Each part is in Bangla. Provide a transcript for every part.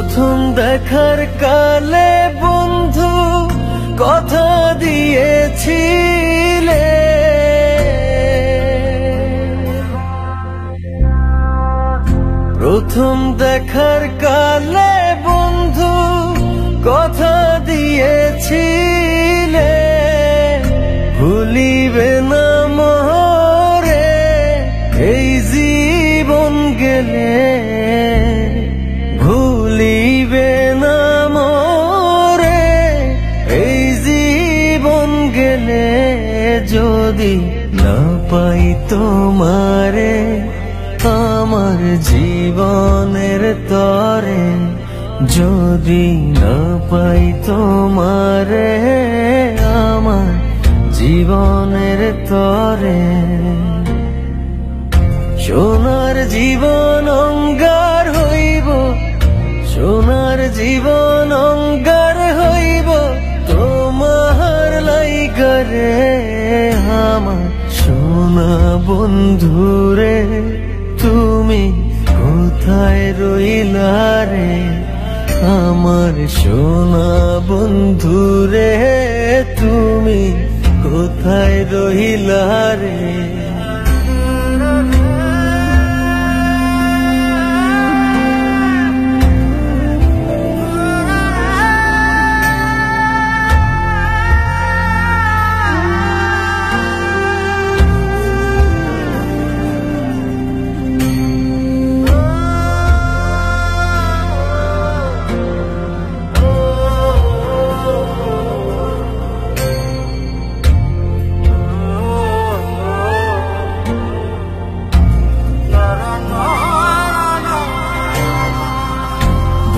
প্রথম দেখার কালে বন্ধু কথা দিয়েছিলে, প্রথম দেখার কালে বন্ধু কথা দিয়েছিলে, ভুলিবে না মোরে এই জীবন গেলে, ভুলিবে না মোরে এই জীবন গেলে, যদি না পাই তোমারে আমার জীবনের তরে, যদি না পাই তোমারে আমার জীবনের তরে। সোনার জীবন অঙ্গার হইব, সোনার জীবন অঙ্গার হইব তোমার লাইগারে, আমার সোনা বন্ধুরে তুমি কোথায় রইলা রে, আমার সোনা বন্ধুরে তুমি কোথায় রইলা রে।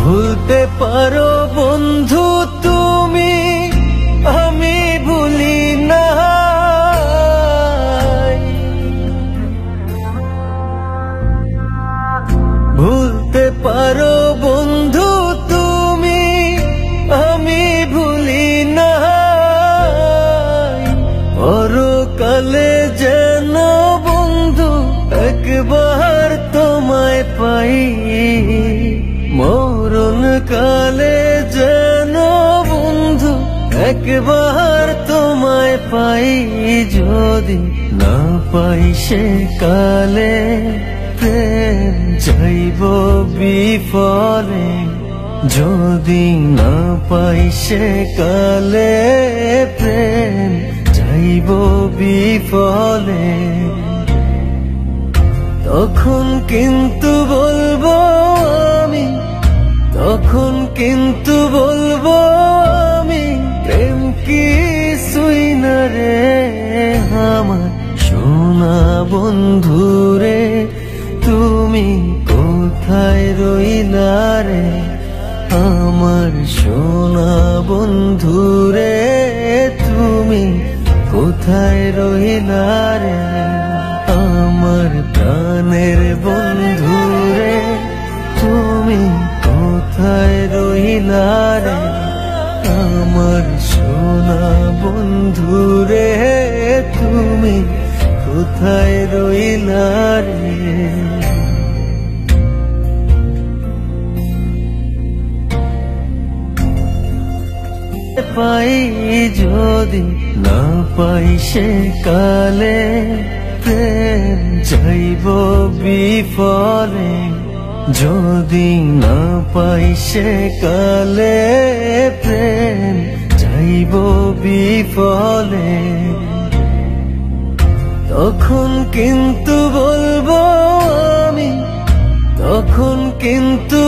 ভুলতে পারো বন্ধু তুমি, আমি ভুলি না, ভুলতে পারো বন্ধু তুমি, আমি ভুলি না, পরকালে যেন বন্ধু একবার তোমায় পাই, মরণ কালে যেন বন্ধু একবার তোমায় পাই, যদি না পাই সে কালে প্রেম যাইব বিফলে, যদি না পাই সে কালে প্রেম যাইব বিফলে, তখন কিন্তু বলবো আমি, তখন কিন্তু বলবো আমি প্রেম কিছুই না রে, আমার সোনা বন্ধুরে তুমি কোথায় রইলা রে, আমার সোনা বন্ধুরে তুমি কোথায় রইলা রে, আমার প্রাণের বন্ধুরে তুমি কোথায় রইলা রে, আমার সোনা বন্ধুরে তুমি কোথায় রইলা রে। পাই যদি না পাই সে কালে প্রেম যাইব বিফলে, যদি না পাই সে কালে প্রেম যাইব বিফলে, তখন কিন্তু বলবো আমি, তখন কিন্তু